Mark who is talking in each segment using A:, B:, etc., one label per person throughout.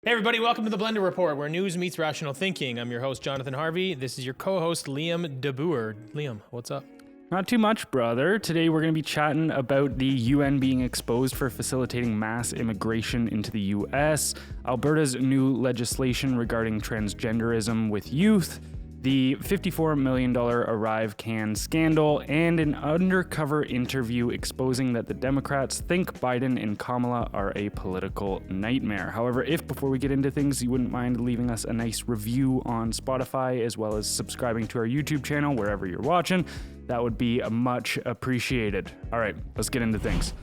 A: Hey everybody, welcome to the Blendr Report, where news meets rational thinking. I'm your host, Jonathan Harvey. This is your co-host, Liam DeBoer. Liam, what's up?
B: Not too much, brother. Today we're going to be chatting about the UN being exposed for facilitating mass immigration into the US, Alberta's new legislation regarding transgenderism with youth, the $54 million ArriveCan Scandal, and an undercover interview exposing that the Democrats think Biden and Kamala are a political nightmare. However, if before we get into things, you wouldn't mind leaving us a nice review on Spotify, as well as subscribing to our YouTube channel wherever you're watching, that would be much appreciated. All right, let's get into things.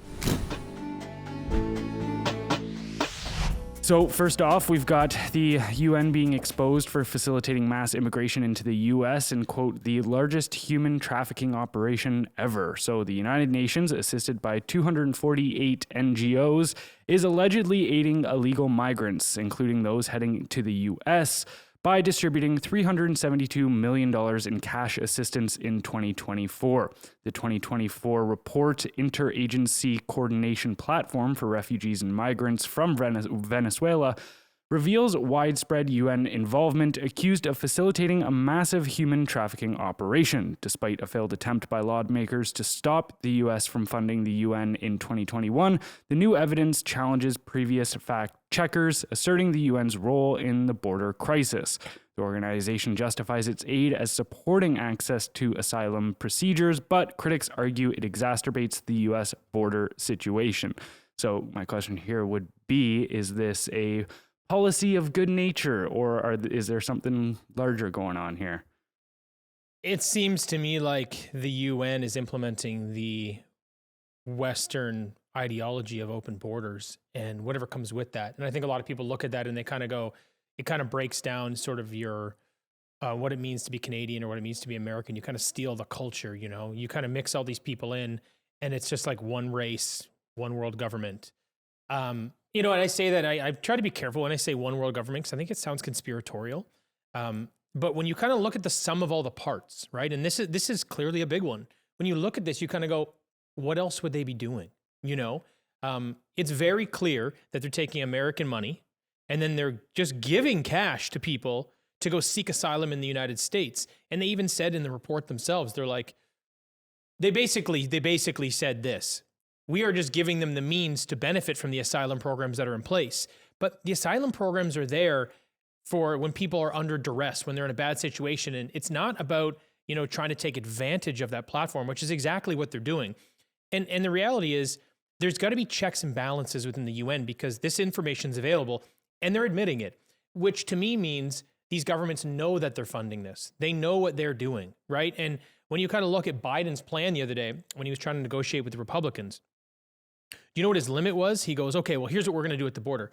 B: So first off, we've got the UN being exposed for facilitating mass immigration into the US and, quote, the largest human trafficking operation ever. So the United Nations, assisted by 248 NGOs, is allegedly aiding illegal migrants, including those heading to the US, by distributing $372 million in cash assistance in 2024. The 2024 report, Interagency Coordination Platform for Refugees and Migrants from Venezuela, reveals widespread UN involvement accused of facilitating a massive human trafficking operation. Despite a failed attempt by lawmakers to stop the US from funding the UN in 2021, the new evidence challenges previous fact checkers, asserting the UN's role in the border crisis. The organization justifies its aid as supporting access to asylum procedures, but critics argue it exacerbates the US border situation. So my question here would be, is this a policy of good nature, or is there something larger going on here?
A: It seems to me like the UN is implementing the Western ideology of open borders and whatever comes with that. And I think a lot of people look at that and they kind of go, it kind of breaks down sort of your, what it means to be Canadian or what it means to be American. You kind of steal the culture, you know, you kind of mix all these people in and it's just like one race, one world government. You know, and I say that I try to be careful when I say one world government because I think it sounds conspiratorial. But when you kind of look at the sum of all the parts, right? And this is clearly a big one. When you look at this, you kind of go, what else would they be doing? You know, it's very clear that they're taking American money and then they're just giving cash to people to go seek asylum in the United States. And they even said in the report themselves, they're like, they basically said this. We are just giving them the means to benefit from the asylum programs that are in place. But the asylum programs are there for when people are under duress, when they're in a bad situation. And it's not about, you know, trying to take advantage of that platform, which is exactly what they're doing. And the reality is there's got to be checks and balances within the UN because this information is available and they're admitting it, which to me means these governments know that they're funding this. They know what they're doing, right? And when you kind of look at Biden's plan the other day, when he was trying to negotiate with the Republicans, do you know what his limit was? He goes, okay, well, here's what we're going to do at the border.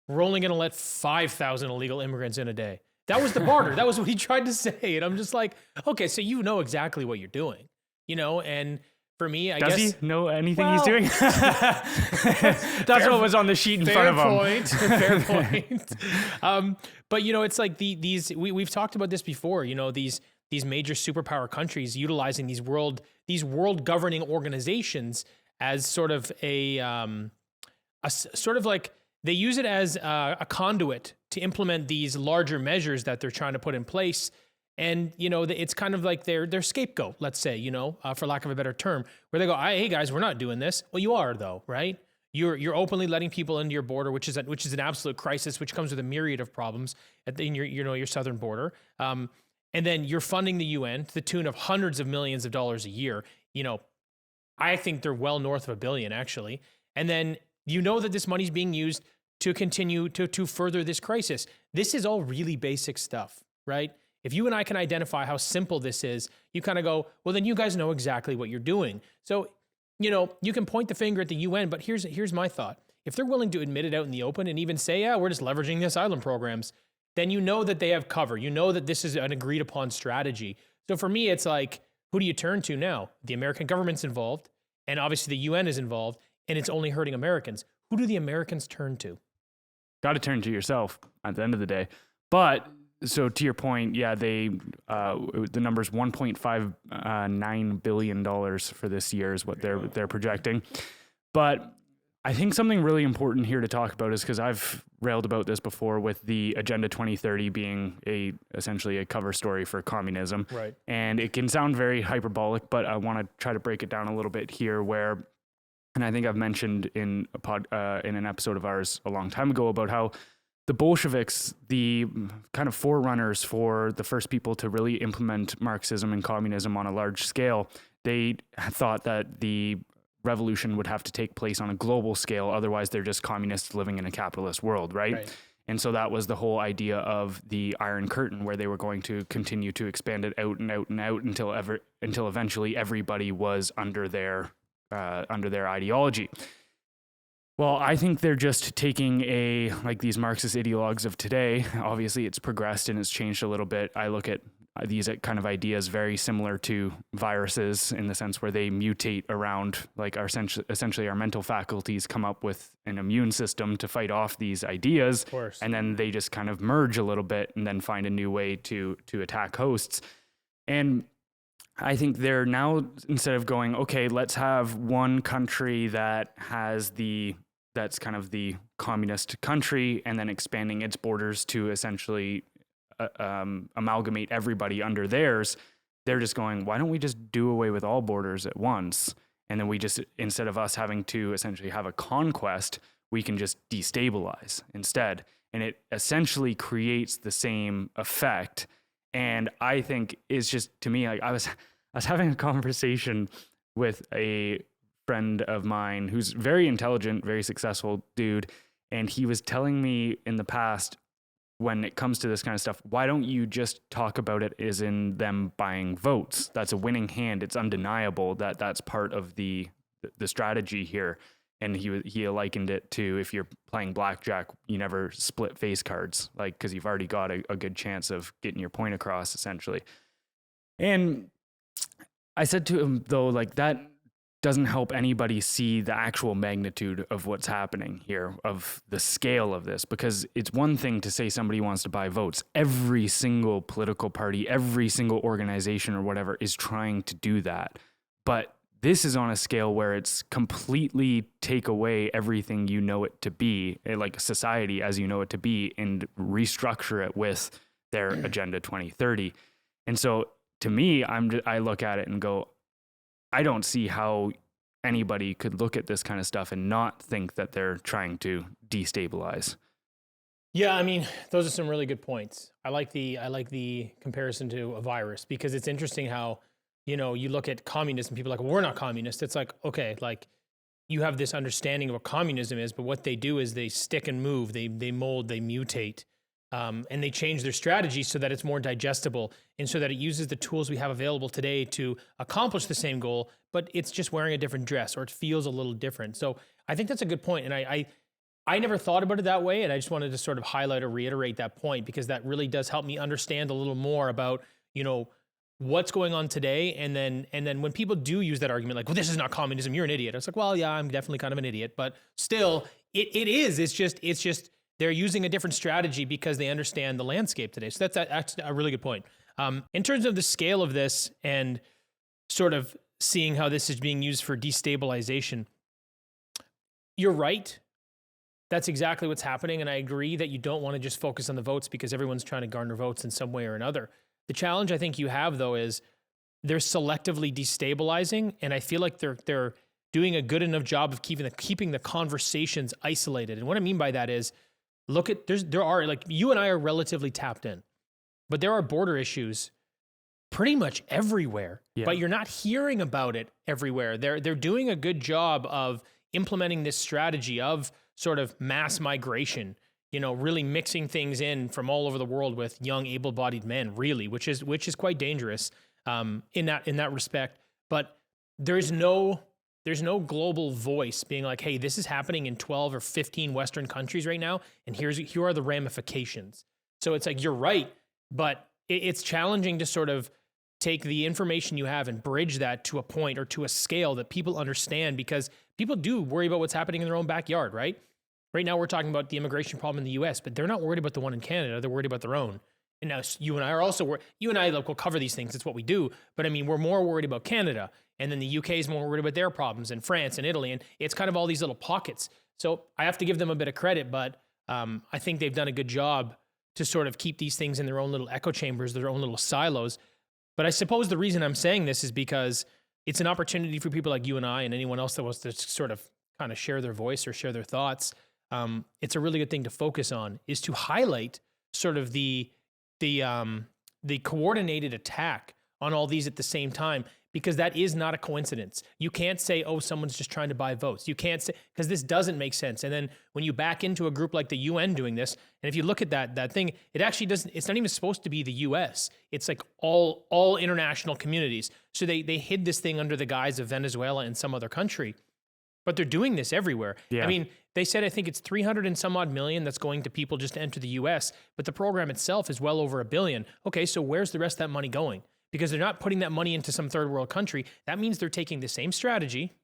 A: We're only going to let 5,000 illegal immigrants in a day. That was the barter. That was what he tried to say. And I'm just like, okay, so you know exactly what you're doing, you know? And for me, I guess.
B: Does he know anything he's doing? That's what was on the sheet in front of him.
A: Fair point. But, you know, it's like we've talked about this before, you know, these major superpower countries utilizing these world governing organizations as sort of a sort of like they use it as a conduit to implement these larger measures that they're trying to put in place. And, you know, it's kind of like their scapegoat, let's say, you know, for lack of a better term, where they go, hey guys, we're not doing this. Well, you are though, right? You're openly letting people into your border, which is an absolute crisis, which comes with a myriad of problems in your southern border. And then you're funding the UN to the tune of hundreds of millions of dollars a year. You know, I think they're well north of $1 billion, actually. And then you know that this money's being used to continue to further this crisis. This is all really basic stuff, right? If you and I can identify how simple this is, you kind of go, well, then you guys know exactly what you're doing. So, you know, you can point the finger at the UN, but here's my thought. If they're willing to admit it out in the open and even say, yeah, we're just leveraging the asylum programs, then you know that they have cover. You know that this is an agreed upon strategy. So for me, it's like, who do you turn to now? The American government's involved, and obviously the UN is involved, and it's only hurting Americans. Who do the Americans turn to?
B: Got to turn to yourself at the end of the day. But so to your point, yeah, the number's $1.59 billion for this year is what they're projecting. But I think something really important here to talk about is because I've railed about this before with the Agenda 2030 being essentially a cover story for communism.
A: Right.
B: And it can sound very hyperbolic, but I want to try to break it down a little bit here where, and I think I've mentioned in an episode of ours a long time ago about how the Bolsheviks, the kind of forerunners for the first people to really implement Marxism and communism on a large scale, they thought that the revolution would have to take place on a global scale. Otherwise, they're just communists living in a capitalist world, right? And so that was the whole idea of the Iron Curtain, where they were going to continue to expand it out and out and out until eventually everybody was under their ideology. Well, I think they're just taking like these Marxist ideologues of today. Obviously, it's progressed and it's changed a little bit. I look at these kind of ideas very similar to viruses in the sense where they mutate around, like essentially our mental faculties come up with an immune system to fight off these ideas.
A: Of course.
B: And then they just kind of merge a little bit and then find a new way to attack hosts. And I think they're now, instead of going, okay, let's have one country that's kind of the communist country and then expanding its borders to essentially amalgamate everybody under theirs, they're just going, why don't we just do away with all borders at once? And then we just, instead of us having to essentially have a conquest, we can just destabilize instead. And it essentially creates the same effect. And I think it's just, to me, like I was having a conversation with a friend of mine who's very intelligent, very successful dude. And he was telling me in the past, when it comes to this kind of stuff, why don't you just talk about it as in them buying votes? That's a winning hand. It's undeniable that that's part of the strategy here. And he likened it to, if you're playing blackjack, you never split face cards, like, because you've already got a good chance of getting your point across, essentially. And I said to him, though, like, that doesn't help anybody see the actual magnitude of what's happening here, of the scale of this, because it's one thing to say somebody wants to buy votes. Every single political party, every single organization or whatever is trying to do that. But this is on a scale where it's completely take away everything you know it to be, like society as you know it to be, and restructure it with their Agenda 2030. And so to me, I look at it and go, I don't see how anybody could look at this kind of stuff and not think that they're trying to destabilize.
A: Yeah, I mean, those are some really good points. I like the comparison to a virus, because it's interesting how, you know, you look at communism, people are like, well, we're not communist. It's like, okay, like you have this understanding of what communism is, but what they do is they stick and move, they mold, they mutate. And they change their strategy so that it's more digestible and so that it uses the tools we have available today to accomplish the same goal, but it's just wearing a different dress, or it feels a little different. So I think that's a good point. And I never thought about it that way. And I just wanted to sort of highlight or reiterate that point, because that really does help me understand a little more about, you know, what's going on today. And then when people do use that argument, like, well, this is not communism, you're an idiot. It's like, well, yeah, I'm definitely kind of an idiot, but still it is. It's just, they're using a different strategy because they understand the landscape today. So that's a really good point. In terms of the scale of this and sort of seeing how this is being used for destabilization, you're right. That's exactly what's happening. And I agree that you don't want to just focus on the votes, because everyone's trying to garner votes in some way or another. The challenge I think you have, though, is they're selectively destabilizing. And I feel like they're doing a good enough job of keeping the conversations isolated. And what I mean by that is, look at, there are, like, you and I are relatively tapped in, but there are border issues pretty much everywhere, but you're not hearing about it everywhere. They're doing a good job of implementing this strategy of sort of mass migration, you know, really mixing things in from all over the world with young, able-bodied men, really, which is quite dangerous in that respect. But there's no global voice being like, hey, this is happening in 12 or 15 Western countries right now, and here are the ramifications. So it's like, you're right, but it's challenging to sort of take the information you have and bridge that to a point or to a scale that people understand, because people do worry about what's happening in their own backyard, right? Right now we're talking about the immigration problem in the US, but they're not worried about the one in Canada, they're worried about their own. And now you and I are also worried. You and I will cover these things, it's what we do, but I mean, we're more worried about Canada. And then the UK is more worried about their problems, and France and Italy. And it's kind of all these little pockets. So I have to give them a bit of credit, but I think they've done a good job to sort of keep these things in their own little echo chambers, their own little silos. But I suppose the reason I'm saying this is because it's an opportunity for people like you and I and anyone else that wants to sort of kind of share their voice or share their thoughts. It's a really good thing to focus on, is to highlight sort of the coordinated attack on all these at the same time, because that is not a coincidence. You can't say, oh, someone's just trying to buy votes. You can't say, because this doesn't make sense. And then when you back into a group like the UN doing this, and if you look at that thing, it actually doesn't, it's not even supposed to be the US. It's like all international communities. So they hid this thing under the guise of Venezuela and some other country, but they're doing this everywhere. Yeah. I mean, they said, I think it's 300 and some odd million that's going to people just to enter the US, but the program itself is well over $1 billion. Okay, so where's the rest of that money going? Because they're not putting that money into some third world country. That means they're taking the same strategy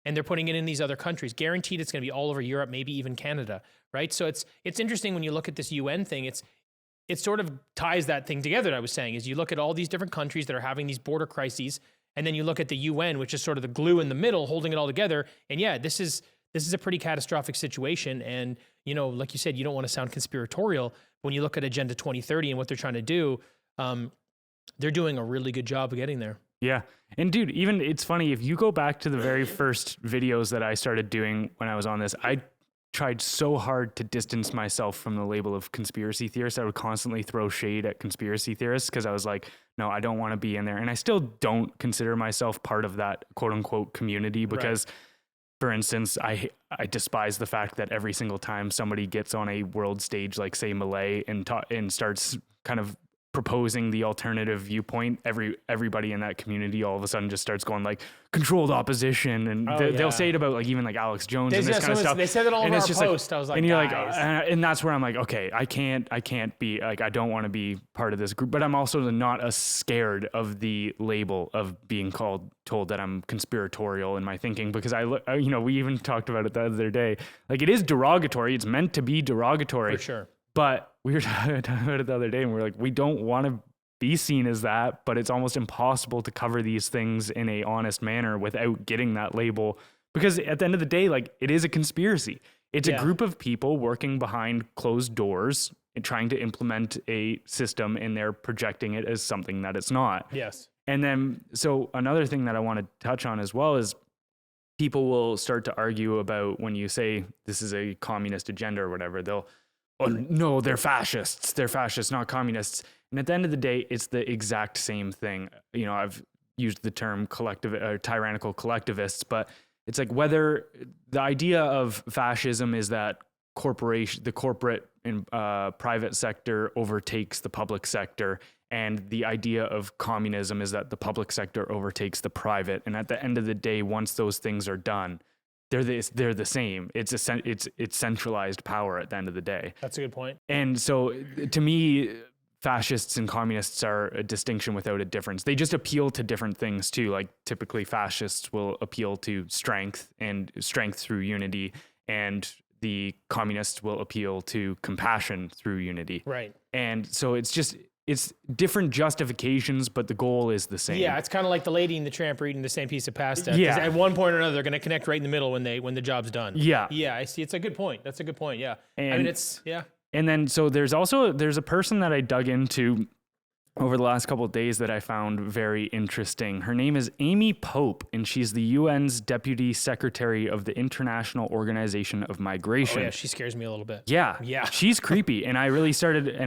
A: and they're putting it in these other countries. Guaranteed it's going to be all over Europe, maybe even Canada, right? So it's interesting when you look at this UN thing, it sort of ties that thing together that I was saying, is you look at all these different countries that are having these border crises, and then you look at the UN, which is sort of the glue in the middle, holding it all together. And yeah, this is a pretty catastrophic situation. And, you know, like you said, you don't want to sound conspiratorial. When you look at Agenda 2030 and what they're trying to do, they're doing a really good job of getting there.
B: Yeah. And dude, even it's funny, if you go back to the very first videos that I started doing when I was on this, I tried so hard to distance myself from the label of conspiracy theorist. I would constantly throw shade at conspiracy theorists because I was like, no, I don't want to be in there. And I still don't consider myself part of that quote unquote community because for instance, I despise the fact that every single time somebody gets on a world stage, like say Malay, and starts kind of proposing the alternative viewpoint, everybody in that community all of a sudden just starts going like controlled opposition, and they'll say it about like even like Alex Jones and this kind of stuff.
A: They said it all in our post.
B: Like,
A: I was like,
B: and you're
A: guys.
B: like, and that's where I'm like, okay, I can't be like, I don't want to be part of this group, but I'm also not as scared of the label of being told that I'm conspiratorial in my thinking, because we even talked about it the other day. Like, it is derogatory. It's meant to be derogatory.
A: For sure.
B: But we were talking about it the other day, and we're like, we don't want to be seen as that, but it's almost impossible to cover these things in a honest manner without getting that label. Because at the end of the day, like, it is a conspiracy. It's a group of people working behind closed doors and trying to implement a system, and they're projecting it as something that it's not.
A: Yes.
B: And then, so another thing that I want to touch on as well is people will start to argue about when you say this is a communist agenda or whatever, oh, no, they're fascists. They're fascists, not communists. And at the end of the day, it's the exact same thing. You know, I've used the term tyrannical collectivists, but it's like whether the idea of fascism is that the corporate and private sector overtakes the public sector, and the idea of communism is that the public sector overtakes the private. And at the end of the day, once those things are done, they're the same. It's centralized power at the end of the day.
A: That's a good point.
B: And so to me, fascists and communists are a distinction without a difference. They just appeal to different things too. Like typically fascists will appeal to strength through unity, and the communists will appeal to compassion through unity.
A: Right. And
B: so it's different justifications, but the goal is the same.
A: Yeah, it's kind of like the lady and the tramp eating the same piece of pasta. Yeah. At one point or another, they're going to connect right in the middle when the job's done.
B: Yeah.
A: Yeah, I see. It's a good point. That's a good point. Yeah. And
B: then so there's a person that I dug into over the last couple of days that I found very interesting. Her name is Amy Pope, and she's the UN's Deputy Secretary of the International Organization of Migration.
A: Oh yeah, she scares me a little bit.
B: Yeah. She's creepy. And I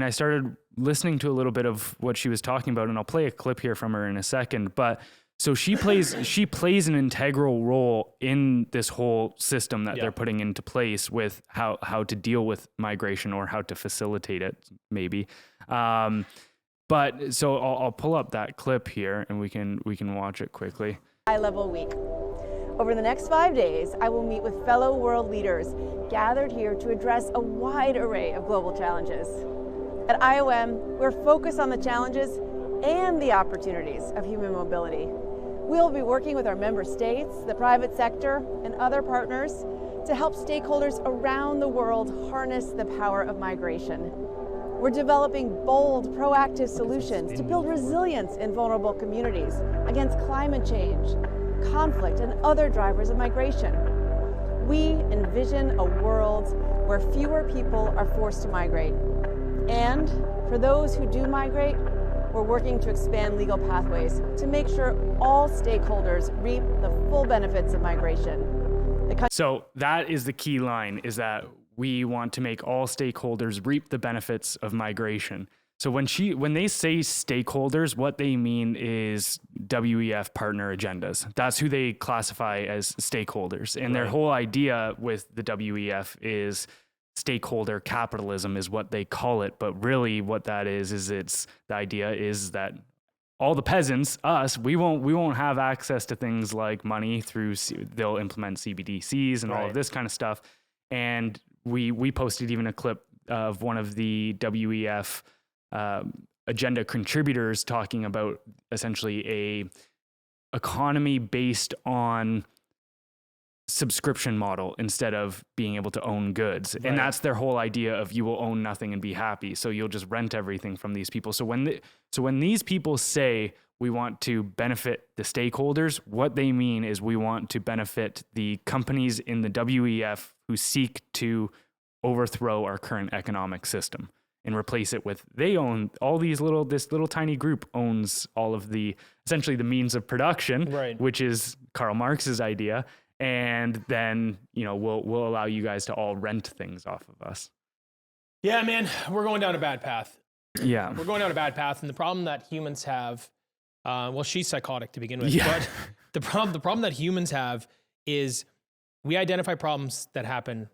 B: started listening to a little bit of what she was talking about, and I'll play a clip here from her in a second. But so she plays an integral role in this whole system that they're putting into place with how to deal with migration, or how to facilitate it, maybe. But so I'll pull up that clip here, and we can watch it quickly.
C: High-level week. Over the next 5 days, I will meet with fellow world leaders gathered here to address a wide array of global challenges. At IOM, we're focused on the challenges and the opportunities of human mobility. We'll be working with our member states, the private sector, and other partners to help stakeholders around the world harness the power of migration. We're developing bold, proactive solutions to build resilience in vulnerable communities against climate change, conflict, and other drivers of migration. We envision a world where fewer people are forced to migrate. And for those who do migrate, we're working to expand legal pathways to make sure all stakeholders reap the full benefits of migration.
B: So that is the key line, is that we want to make all stakeholders reap the benefits of migration. So when they say stakeholders, what they mean is WEF partner agendas. That's who they classify as stakeholders. And their whole idea with the WEF is stakeholder capitalism is what they call it. But really what that is the idea is that all the peasants, us, we won't have access to things like money they'll implement CBDCs and all of this kind of stuff. And we posted even a clip of one of the WEF agenda contributors talking about essentially a economy based on subscription model instead of being able to own goods. And that's their whole idea of you will own nothing and be happy. So you'll just rent everything from these people. So when these people say we want to benefit the stakeholders, what they mean is we want to benefit the companies in the WEF who seek to overthrow our current economic system and replace it with, they own all this little tiny group owns all of essentially the means of production, which is Karl Marx's idea. And then, we'll allow you guys to all rent things off of us.
A: Yeah, man, we're going down a bad path.
B: Yeah.
A: We're going down a bad path. And the problem that humans have, she's psychotic to begin with, but the problem that humans have is we identify problems that happen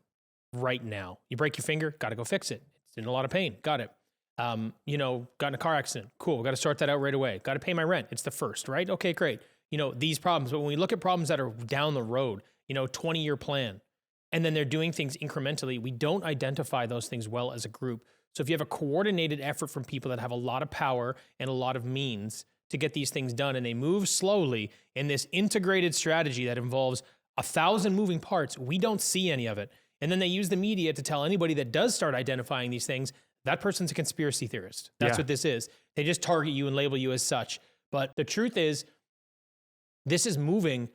A: right now. You break your finger, got to go fix it. It's in a lot of pain. Got it. Got in a car accident. Cool. Got to sort that out right away. Got to pay my rent. It's the first, right? Okay, great. These problems. But when we look at problems that are down the road, 20-year plan, and then they're doing things incrementally, we don't identify those things well as a group. So if you have a coordinated effort from people that have a lot of power and a lot of means to get these things done, and they move slowly in this integrated strategy that involves 1,000 moving parts, we don't see any of it. And then they use the media to tell anybody that does start identifying these things, that person's a conspiracy theorist. That's what this is. They just target you and label you as such. But the truth is, this is moving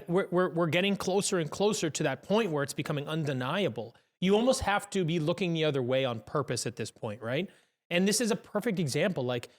A: we're getting closer and closer to that point where it's becoming undeniable. You almost have to be looking the other way on purpose at this point, right? And this is a perfect example. Like,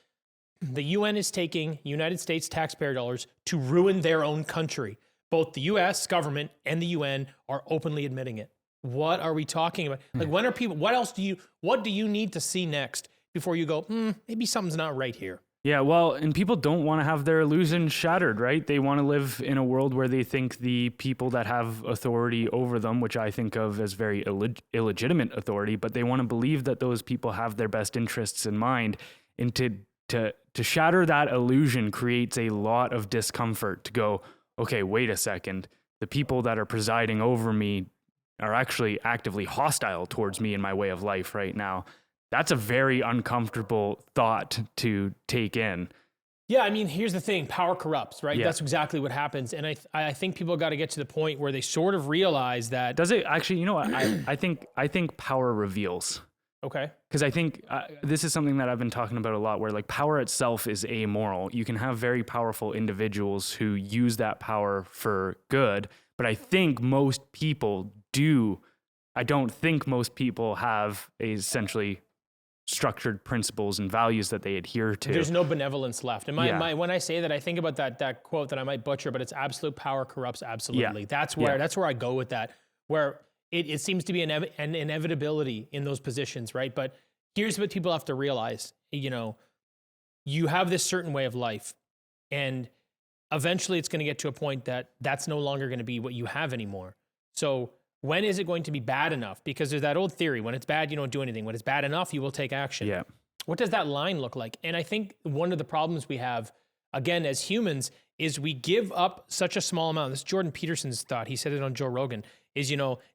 A: the UN is taking United States taxpayer dollars to ruin their own country. Both the US government and the UN are openly admitting it. What are we talking about? Like, when are people, what do you need to see next before you go, maybe something's not right here?
B: Yeah, well, and people don't want to have their illusions shattered, right? They want to live in a world where they think the people that have authority over them, which I think of as very illegitimate authority, but they want to believe that those people have their best interests in mind. And to shatter that illusion creates a lot of discomfort to go, okay, wait a second. The people that are presiding over me are actually actively hostile towards me and my way of life right now. That's a very uncomfortable thought to take in.
A: Yeah, I mean, here's the thing. Power corrupts, right?
B: Yeah.
A: That's exactly what happens. And I think people got to get to the point where they sort of realize that...
B: Does it actually, you know what? I think power reveals.
A: Okay.
B: Because I think this is something that I've been talking about a lot, where like power itself is amoral. You can have very powerful individuals who use that power for good, but I think most people do. I don't think most people have essentially structured principles and values that they adhere to.
A: There's no benevolence left. And when I say that, I think about that quote that I might butcher, but it's absolute power corrupts absolutely. Yeah. That's where I go with that, where it seems to be an inevitability in those positions, right? But here's what people have to realize. You have this certain way of life, and eventually it's going to get to a point that that's no longer going to be what you have anymore. So when is it going to be bad enough? Because there's that old theory, when it's bad, you don't do anything. When it's bad enough, you will take action.
B: Yeah.
A: What does that line look like? And I think one of the problems we have, again, as humans, is we give up such a small amount. This is Jordan Peterson's thought. He said it on Joe Rogan, is,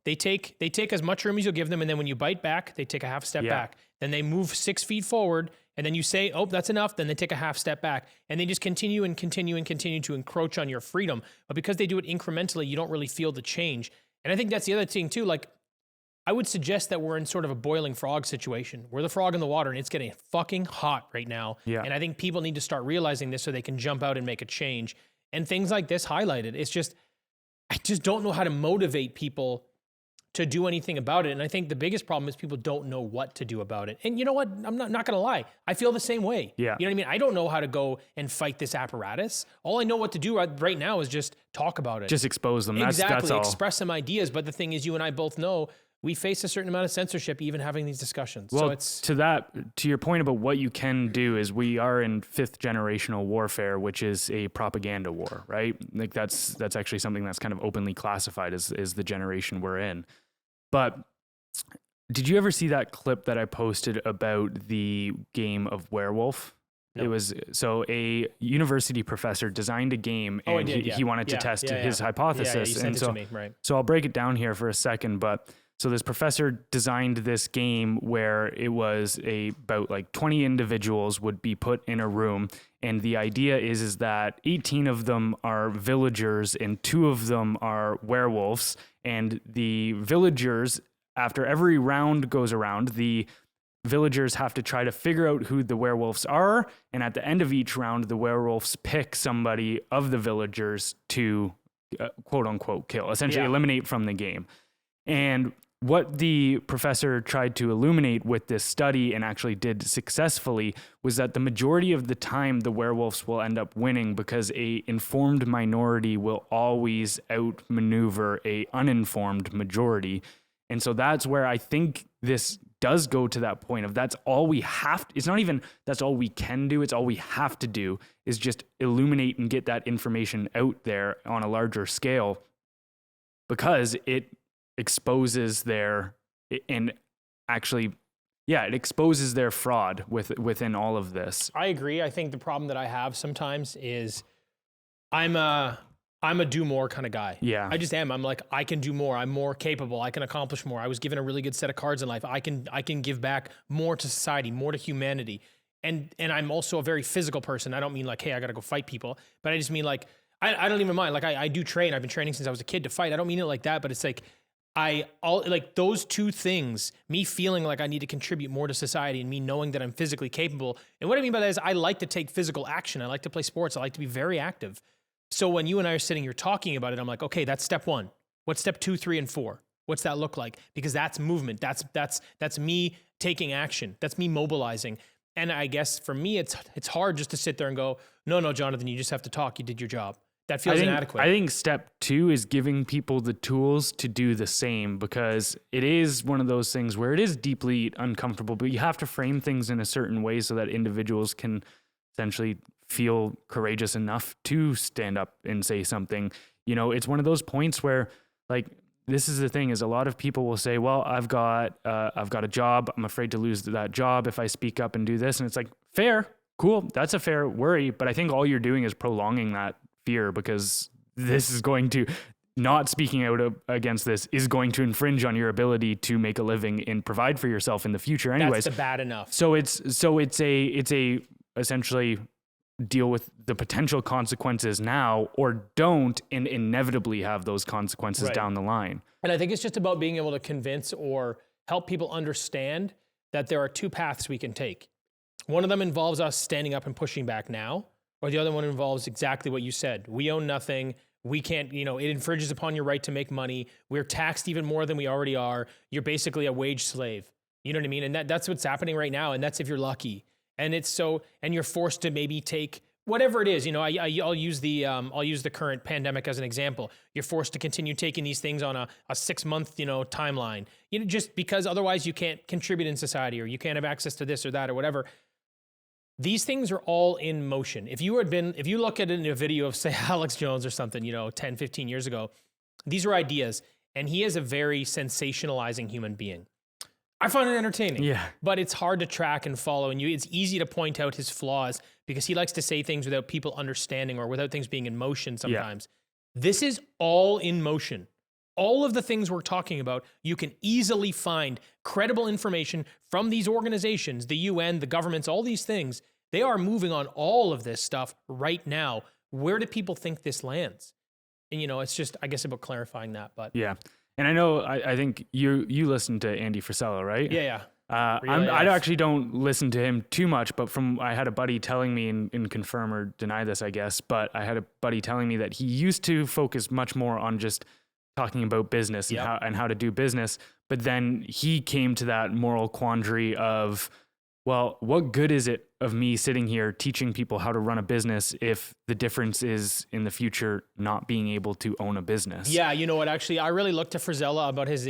A: they take as much room as you'll give them, and then when you bite back, they take a half step back. Then they move 6 feet forward, and then you say, oh, that's enough. Then they take a half step back, and they just continue and continue and continue to encroach on your freedom. But because they do it incrementally, you don't really feel the change. And I think that's the other thing too. Like, I would suggest that we're in sort of a boiling frog situation. We're the frog in the water, and it's getting fucking hot right now. Yeah. And I think people need to start realizing this so they can jump out and make a change. And things like this highlight it. It's just, I just don't know how to motivate people to do anything about it. And I think the biggest problem is people don't know what to do about it. And you know what? I'm not going to lie. I feel the same way.
B: Yeah.
A: You know what I mean? I don't know how to go and fight this apparatus. All I know what to do right now is just talk about it.
B: Just expose them.
A: Exactly.
B: That's all.
A: Express some ideas. But the thing is, you and I both know we face a certain amount of censorship even having these discussions.
B: Well,
A: so it's
B: to your point about what you can do is we are in 5th generational warfare, which is a propaganda war, right? Like that's actually something that's kind of openly classified as the generation we're in. But did you ever see that clip that I posted about the game of Werewolf? No. It was, so a university professor designed a game and he wanted to test his hypothesis.
A: You sent it to me, right.
B: So I'll break it down here for a second, but so this professor designed this game where it was about like 20 individuals would be put in a room. And the idea is that 18 of them are villagers and 2 of them are werewolves. And the villagers, after every round goes around, the villagers have to try to figure out who the werewolves are. And at the end of each round, the werewolves pick somebody of the villagers to quote unquote kill, essentially eliminate from the game. And what the professor tried to illuminate with this study and actually did successfully was that the majority of the time the werewolves will end up winning because a informed minority will always outmaneuver a uninformed majority. And so that's where I think this does go to that point of that's all we have to, it's not even that's all we can do, it's all we have to do is just illuminate and get that information out there on a larger scale, because it exposes their and actually it exposes their fraud within all of this.
A: I agree. I think the problem that I have sometimes is I'm a do more kind of guy.
B: Yeah.
A: I just am. I'm like, I can do more. I'm more capable. I can accomplish more. I was given a really good set of cards in life. I can give back more to society, more to humanity. And I'm also a very physical person. I don't mean like, hey, I got to go fight people, but I just mean like, I don't even mind. Like I do train. I've been training since I was a kid to fight. I don't mean it like that, but it's like, like those two things, me feeling like I need to contribute more to society and me knowing that I'm physically capable. And what I mean by that is I like to take physical action. I like to play sports. I like to be very active. So when you and I are sitting here talking about it, I'm like, okay, that's step 1. What's step 2, 3, and 4? What's that look like? Because that's movement. That's me taking action. That's me mobilizing. And I guess for me, it's hard just to sit there and go, no, Jonathan, you just have to talk. You did your job. That feels inadequate.
B: I think step 2 is giving people the tools to do the same, because it is one of those things where it is deeply uncomfortable, but you have to frame things in a certain way so that individuals can essentially feel courageous enough to stand up and say something. You know, it's one of those points where, like, this is the thing, is a lot of people will say, well, I've got a job. I'm afraid to lose that job if I speak up and do this. And it's like, fair, cool. That's a fair worry. But I think all you're doing is prolonging that fear, because this is going to, not speaking out against this is going to infringe on your ability to make a living and provide for yourself in the future anyways.
A: That's the bad enough.
B: So it's a essentially deal with the potential consequences now, or don't and inevitably have those consequences down the line.
A: And I think it's just about being able to convince or help people understand that there are 2 paths we can take. One of them involves us standing up and pushing back now, or the other one involves exactly what you said. We own nothing. We can't, it infringes upon your right to make money. We're taxed even more than we already are. You're basically a wage slave. You know what I mean? And that's what's happening right now. And that's if you're lucky. And it's so, and you're forced to maybe take whatever it is. I'll use the current pandemic as an example. You're forced to continue taking these things on a 6-month, timeline. Just because otherwise you can't contribute in society, or you can't have access to this or that or whatever. These things are all in motion. If you look at it in a video of, say, Alex Jones or something, 10, 15 years ago, these are ideas, and he is a very sensationalizing human being. I find it entertaining, but it's hard to track and follow, and it's easy to point out his flaws because he likes to say things without people understanding or without things being in motion sometimes. Yeah. This is all in motion. All of the things we're talking about, you can easily find credible information from these organizations, the UN, the governments, all these things. They are moving on all of this stuff right now. Where do people think this lands? And, it's just, I guess, about clarifying that. But
B: yeah. And I know, I think you listened to Andy Frisella, right?
A: Yeah. Relay
B: I
A: F.
B: actually don't listen to him too much, but I had a buddy telling me, and confirm or deny this, I guess, but I had a buddy telling me that he used to focus much more on just talking about business and how to do business. But then he came to that moral quandary of, well, what good is it of me sitting here teaching people how to run a business if the difference is in the future not being able to own a business?
A: Yeah, you know what? Actually, I really looked to Frizella about his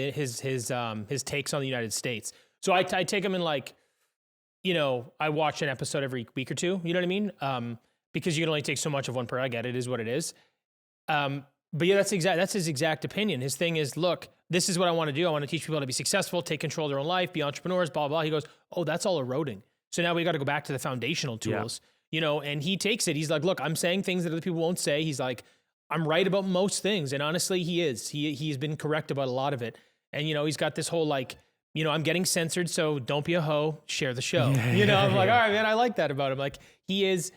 A: takes on the United States. So I take him in like, you know, I watch an episode every week or two. You know what I mean? Because you can only take so much of one per. I get it. It is what it is. But yeah, that's his exact opinion. His thing is, look, this is what I want to do. I want to teach people how to be successful, take control of their own life, be entrepreneurs, blah, blah, blah. He goes, oh, that's all eroding. So now we got to go back to the foundational tools, you know, and he takes it. He's like, look, I'm saying things that other people won't say. He's like, I'm right about most things. And honestly, he is. He's been correct about a lot of it. And, you know, he's got this whole like, you know, I'm getting censored, so don't be a hoe, share the show. You know, I'm like, all right, man, I like that about him. Like he is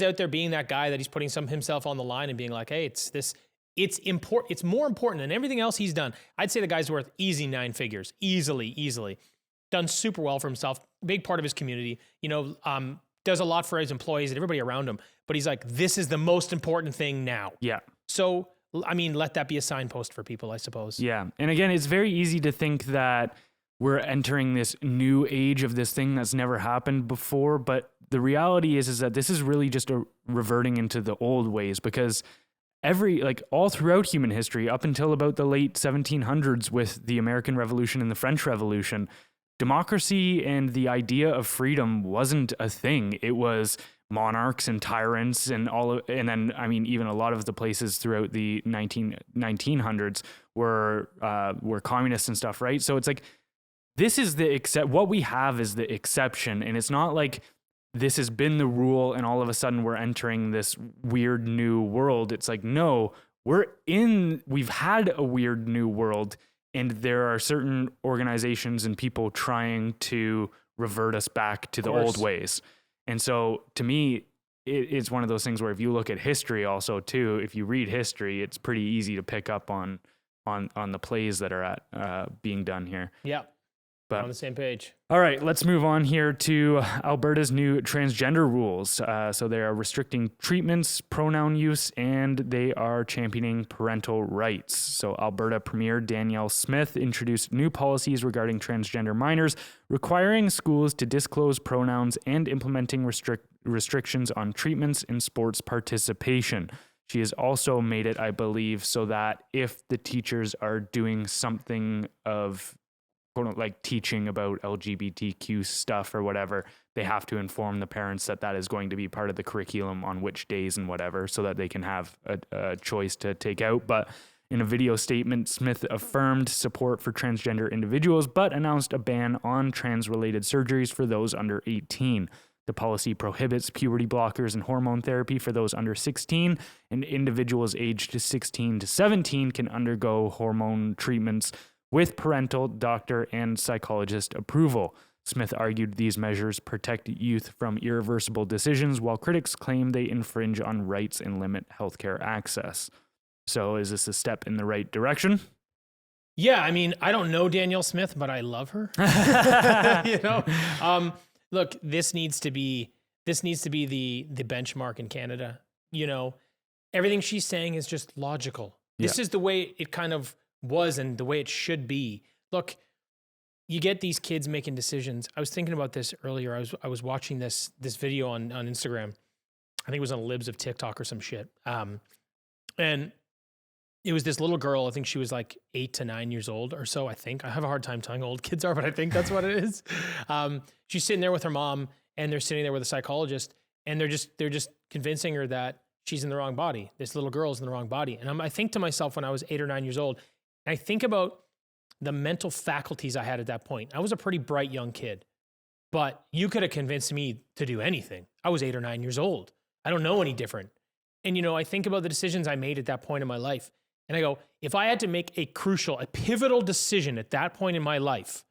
A: out there being that guy that he's putting himself on the line and being like, hey, it's important. It's more important than everything else he's done. I'd say the guy's worth easy 9 figures, easily. Done super well for himself. Big part of his community. You know, does a lot for his employees and everybody around him. But he's like, this is the most important thing now.
B: Yeah.
A: So, I mean, let that be a signpost for people, I suppose.
B: Yeah. And again, it's very easy to think that we're entering this new age of this thing that's never happened before. But the reality is that this is really just a reverting into the old ways, because all throughout human history, up until about the late 1700s with the American Revolution and the French Revolution, democracy and the idea of freedom wasn't a thing. It was monarchs and tyrants and and then, I mean, even a lot of the places throughout the 1900s were communists and stuff, right? So it's like, this is what we have is the exception. And it's not like this has been the rule and all of a sudden we're entering this weird new world. It's like, no, we've had a weird new world, and there are certain organizations and people trying to revert us back to the old ways. And so to me, it's one of those things where if you look at history also too, if you read history, it's pretty easy to pick up on the plays that are being done here.
A: Yeah.
B: But
A: on the same page.
B: All right, let's move on here to Alberta's new transgender rules. So they are restricting treatments, pronoun use, and they are championing parental rights. So Alberta Premier Danielle Smith introduced new policies regarding transgender minors, requiring schools to disclose pronouns and implementing restrictions on treatments and sports participation. She has also made it, I believe, so that if the teachers are doing something of like teaching about LGBTQ stuff or whatever, they have to inform the parents that is going to be part of the curriculum on which days and whatever, so that they can have a choice to take out. But in a video statement, Smith affirmed support for transgender individuals, but announced a ban on trans-related surgeries for those under 18. The policy prohibits puberty blockers and hormone therapy for those under 16, and individuals aged 16 to 17 can undergo hormone treatments with parental, doctor, and psychologist approval. Smith argued these measures protect youth from irreversible decisions, while critics claim they infringe on rights and limit healthcare access. So is this a step in the right direction?
A: Yeah, I mean, I don't know Danielle Smith, but I love her. You know, look, this needs to be the benchmark in Canada. You know, everything she's saying is just logical. This is the way it kind of was and the way it should be. Look, you get these kids making decisions. I was thinking about this earlier. I was watching this video on Instagram. I think it was on Libs of TikTok or some shit. And it was this little girl. I think she was like 8 to 9 years old or so. I think I have a hard time telling how old kids are, but I think that's what it is. She's sitting there with her mom, and they're sitting there with a psychologist, and they're just convincing her that she's in the wrong body. This little girl's in the wrong body. And I think to myself when I was 8 or 9 years old, and I think about the mental faculties I had at that point. I was a pretty bright young kid, but you could have convinced me to do anything. I was 8 or 9 years old. I don't know any different. And, you know, I think about the decisions I made at that point in my life. And I go, if I had to make a pivotal decision at that point in my life,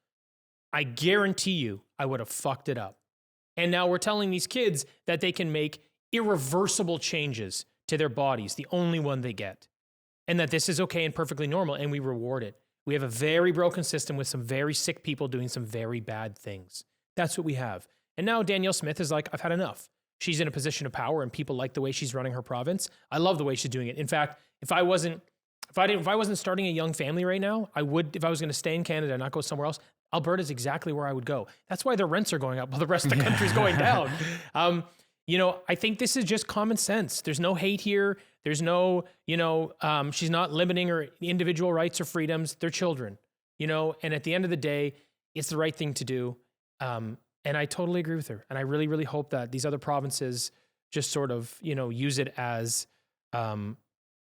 A: I guarantee you I would have fucked it up. And now we're telling these kids that they can make irreversible changes to their bodies, the only one they get. And that this is okay and perfectly normal, and we reward it. We have a very broken system with some very sick people doing some very bad things. That's what we have. And now Danielle Smith is like, I've had enough. She's in a position of power and people like the way she's running her province. I love the way she's doing it. In fact, if I wasn't starting a young family right now, I would, if I was going to stay in Canada and not go somewhere else, Alberta is exactly where I would go. That's why the rents are going up while the rest of the country is going down. I think this is just common sense. There's no hate here. There's no, she's not limiting her individual rights or freedoms. They're children, and at the end of the day, it's the right thing to do. And I totally agree with her. And I really, really hope that these other provinces just sort of, use it as the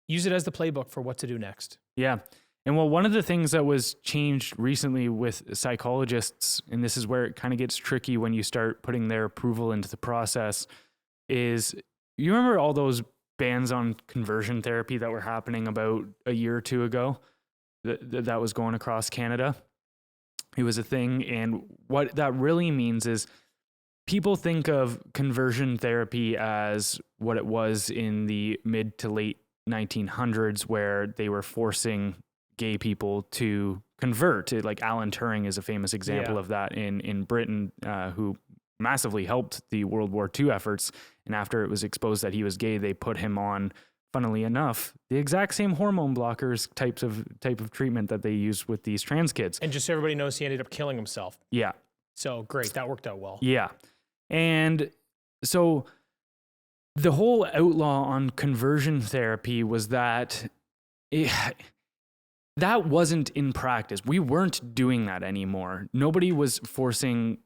A: playbook for what to do next.
B: Yeah. And well, one of the things that was changed recently with psychologists, and this is where it kind of gets tricky when you start putting their approval into the process, is you remember all those bans on conversion therapy that were happening about a year or two ago that was going across Canada? It was a thing. And what that really means is people think of conversion therapy as what it was in the mid to late 1900s, where they were forcing gay people to convert. Like Alan Turing is a famous example of that in Britain, who massively helped the World War II efforts. And after it was exposed that he was gay, they put him on, funnily enough, the exact same hormone blockers type of treatment that they use with these trans kids.
A: And just so everybody knows, he ended up killing himself.
B: Yeah.
A: So great. That worked out well.
B: Yeah. And so the whole outlaw on conversion therapy was that that wasn't in practice. We weren't doing that anymore. Nobody was forcing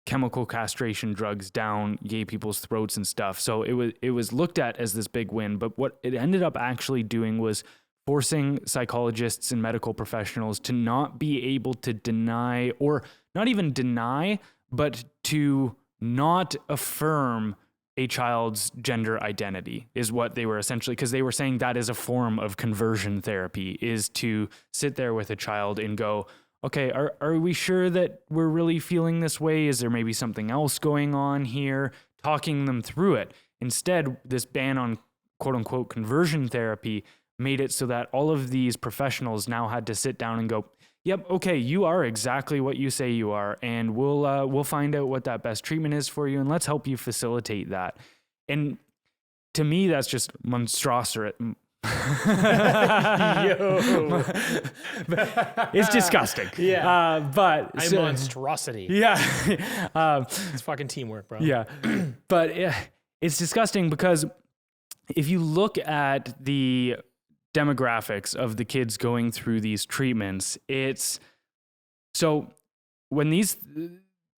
B: chemical castration drugs down gay people's throats and stuff. So it was looked at as this big win, but what it ended up actually doing was forcing psychologists and medical professionals to not be able to deny, or not even deny, but to not affirm a child's gender identity, is what they were essentially, because they were saying that is a form of conversion therapy, is to sit there with a child and go, okay, are we sure that we're really feeling this way? Is there maybe something else going on here? Talking them through it. Instead, this ban on quote unquote conversion therapy made it so that all of these professionals now had to sit down and go, yep, okay, you are exactly what you say you are, and we'll find out what that best treatment is for you, and let's help you facilitate that. And to me, that's just monstrosity. It's disgusting.
A: Yeah.
B: But
A: I'm monstrosity.
B: Yeah.
A: It's fucking teamwork, bro.
B: Yeah. But it's disgusting because if you look at the demographics of the kids going through these treatments, so when these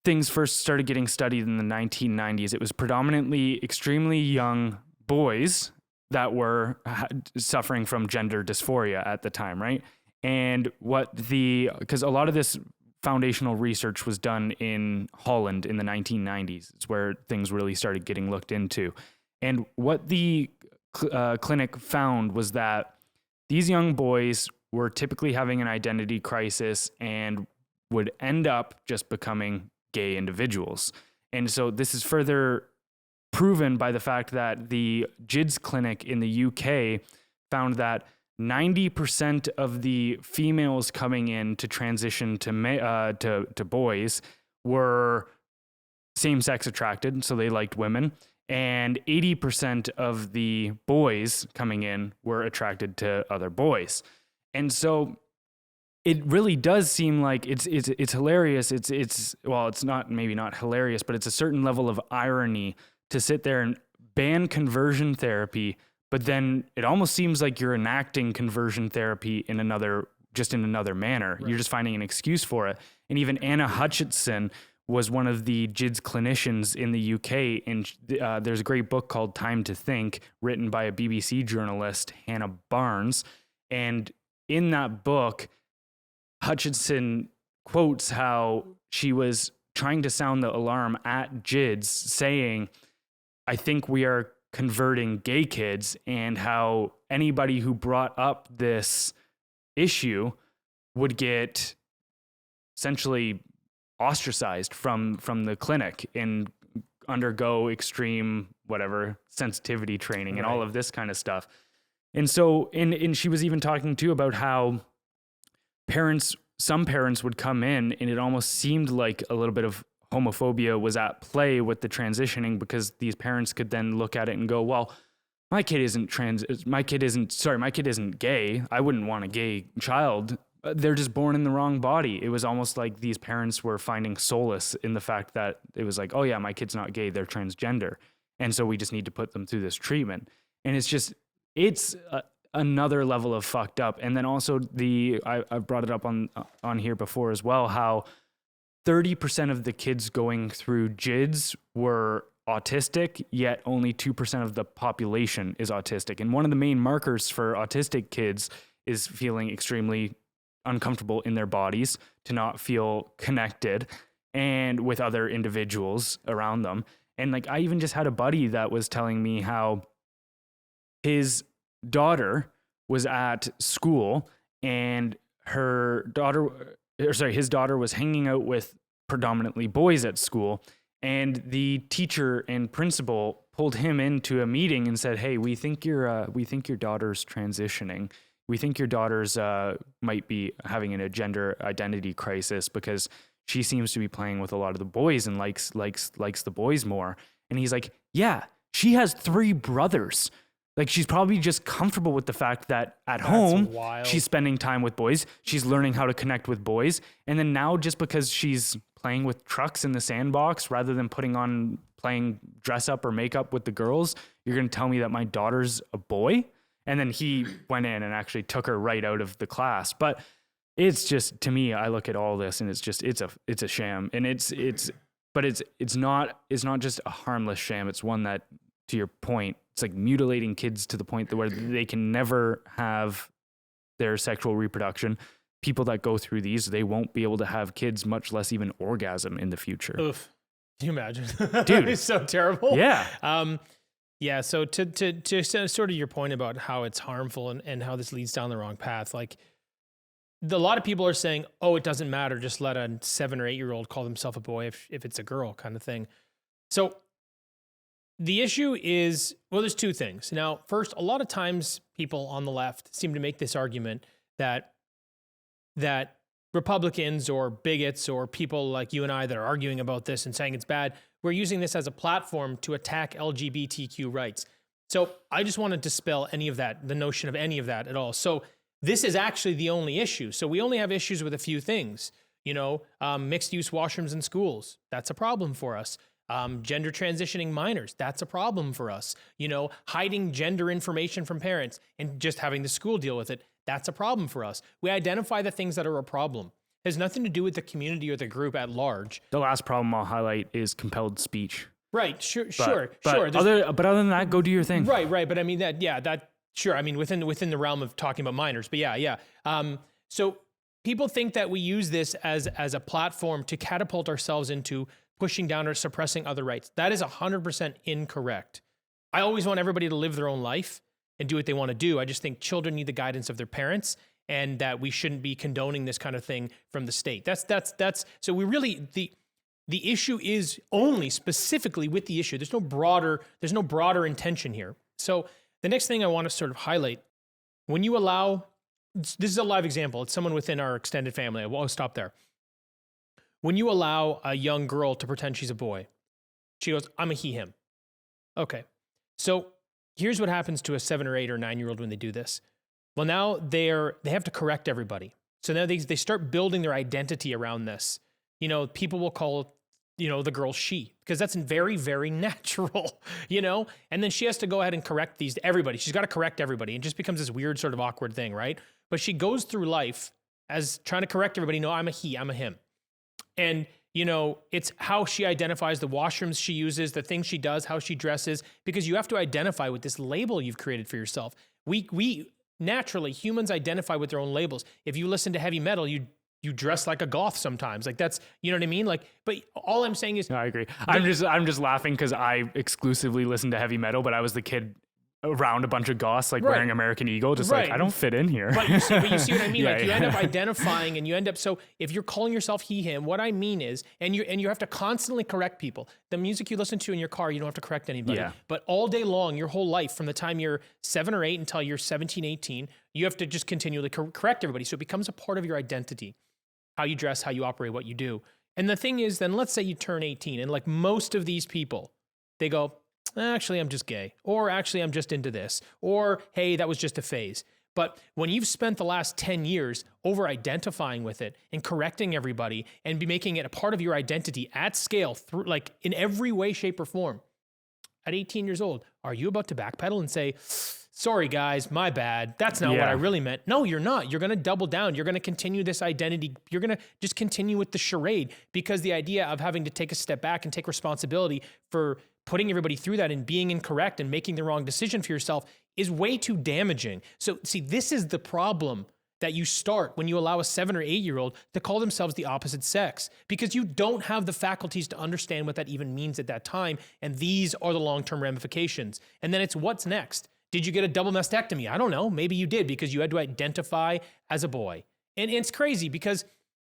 B: things first started getting studied in the 1990s, it was predominantly extremely young boys that were suffering from gender dysphoria at the time, right? And because a lot of this foundational research was done in Holland in the 1990s. It's where things really started getting looked into. And what the clinic found was that these young boys were typically having an identity crisis and would end up just becoming gay individuals. And so this is further proven by the fact that the GIDS clinic in the UK found that 90% of the females coming in to transition to boys were same-sex attracted, so they liked women, and 80% of the boys coming in were attracted to other boys. And so it really does seem like it's hilarious. It's not, maybe not hilarious, but it's a certain level of irony to sit there and ban conversion therapy, but then it almost seems like you're enacting conversion therapy in another manner. Right. You're just finding an excuse for it. And even Anna Hutchinson was one of the GIDS clinicians in the UK, and there's a great book called Time to Think, written by a BBC journalist, Hannah Barnes. And in that book, Hutchinson quotes how she was trying to sound the alarm at GIDS, saying, I think we are converting gay kids, and how anybody who brought up this issue would get essentially ostracized from the clinic and undergo extreme sensitivity training and all of this kind of stuff. And so and she was even talking too about how some parents would come in and it almost seemed like a little bit of homophobia was at play with the transitioning, because these parents could then look at it and go, well, my kid isn't gay. I wouldn't want a gay child. They're just born in the wrong body. It was almost like these parents were finding solace in the fact that it was like, oh yeah, my kid's not gay, they're transgender. And so we just need to put them through this treatment. And it's another level of fucked up. And then also I've brought it up on here before as well, how 30% of the kids going through JIDS were autistic, yet only 2% of the population is autistic. And one of the main markers for autistic kids is feeling extremely uncomfortable in their bodies, to not feel connected and with other individuals around them. And like, I even just had a buddy that was telling me how his daughter was at school and his daughter was hanging out with predominantly boys at school, and the teacher and principal pulled him into a meeting and said, hey, we think your daughter's transitioning. We think your daughter's might be having a gender identity crisis, because she seems to be playing with a lot of the boys and likes the boys more. And he's like, yeah, she has 3 brothers. Like, she's probably just comfortable with the fact that at home, she's spending time with boys. She's learning how to connect with boys. And then now, just because she's playing with trucks in the sandbox rather than playing dress up or makeup with the girls, you're going to tell me that my daughter's a boy? And then he went in and actually took her right out of the class. But it's just, to me, I look at all this and it's a sham. And it's not just a harmless sham. It's one that, to your point, it's like mutilating kids to the point where they can never have their sexual reproduction. People that go through these, they won't be able to have kids, much less even orgasm in the future.
A: Oof. Can you imagine?
B: Dude.
A: It's so terrible.
B: Yeah.
A: Yeah. So to sort of your point about how it's harmful and how this leads down the wrong path, like, a lot of people are saying, oh, it doesn't matter, just let a 7 or 8 year old call himself a boy if it's a girl, kind of thing. So the issue is, well, there's 2 things. Now, first, a lot of times people on the left seem to make this argument that Republicans or bigots or people like you and I that are arguing about this and saying it's bad, we're using this as a platform to attack LGBTQ rights. So I just want to dispel any of that, the notion of any of that at all. So this is actually the only issue. So we only have issues with a few things. Mixed use washrooms in schools, that's a problem for us. Gender transitioning minors, that's a problem for us. Hiding gender information from parents and just having the school deal with it, that's a problem for us. We identify the things that are a problem. It has nothing to do with the community or the group at large.
B: The last problem I'll highlight is compelled speech.
A: Right, sure.
B: But other than that, go do your thing.
A: Right. But I mean sure. I mean, within the realm of talking about minors, but yeah. So people think that we use this as a platform to catapult ourselves into pushing down or suppressing other rights. That is 100% incorrect. I always want everybody to live their own life and do what they want to do. I just think children need the guidance of their parents, and that we shouldn't be condoning this kind of thing from the state. That's so we really, the issue is only specifically with the issue. There's no broader intention here. So the next thing I want to sort of highlight, when you allow, this is a live example. It's someone within our extended family. I'll stop there. When you allow a young girl to pretend she's a boy, she goes, I'm a he, him. Okay. So here's what happens to a 7 or 8 or 9 year old when they do this. Well, now they have to correct everybody. So now they start building their identity around this. People will call, the girl she, because that's very, very natural, and then she has to go ahead and correct everybody. She's got to correct everybody. It just becomes this weird sort of awkward thing, right? But she goes through life as trying to correct everybody. No, I'm a he, I'm a him. And, it's how she identifies, the washrooms she uses, the things she does, how she dresses, because you have to identify with this label you've created for yourself. We naturally, humans identify with their own labels. If you listen to heavy metal, you dress like a goth sometimes. Like, that's, you know what I mean? Like, but all I'm saying is,
B: no, I agree. I'm just laughing because I exclusively listen to heavy metal, but I was the kid around a bunch of goths, like
A: Right.
B: wearing American Eagle, just
A: Right.
B: like, I don't fit in here.
A: But you see what I mean?
B: Yeah,
A: Like you
B: yeah.
A: end up identifying and you end up, so if you're calling yourself he, him, what I mean is, and you have to constantly correct people. The music you listen to in your car, you don't have to correct anybody.
B: Yeah.
A: But all day long, your whole life, from the time you're 7 or 8 until you're 17, 18, you have to just continually correct everybody. So it becomes a part of your identity, how you dress, how you operate, what you do. And the thing is, then let's say you turn 18 and like most of these people, they go, actually, I'm just gay, or actually, I'm just into this, or hey, that was just a phase. But when you've spent the last 10 years over identifying with it and correcting everybody and be making it a part of your identity at scale, through like in every way, shape, or form, at 18 years old, are you about to backpedal and say, sorry guys, my bad, that's not what
B: Yeah.
A: I really meant? No, you're not. You're going to double down. You're going to continue this identity. You're going to just continue with the charade, because the idea of having to take a step back and take responsibility for putting everybody through that and being incorrect and making the wrong decision for yourself is way too damaging. So see, this is the problem that you start when you allow a 7 or 8-year-old to call themselves the opposite sex, because you don't have the faculties to understand what that even means at that time. And these are the long-term ramifications. And then it's what's next? Did you get a double mastectomy? I don't know. Maybe you did, because you had to identify as a boy. And it's crazy because,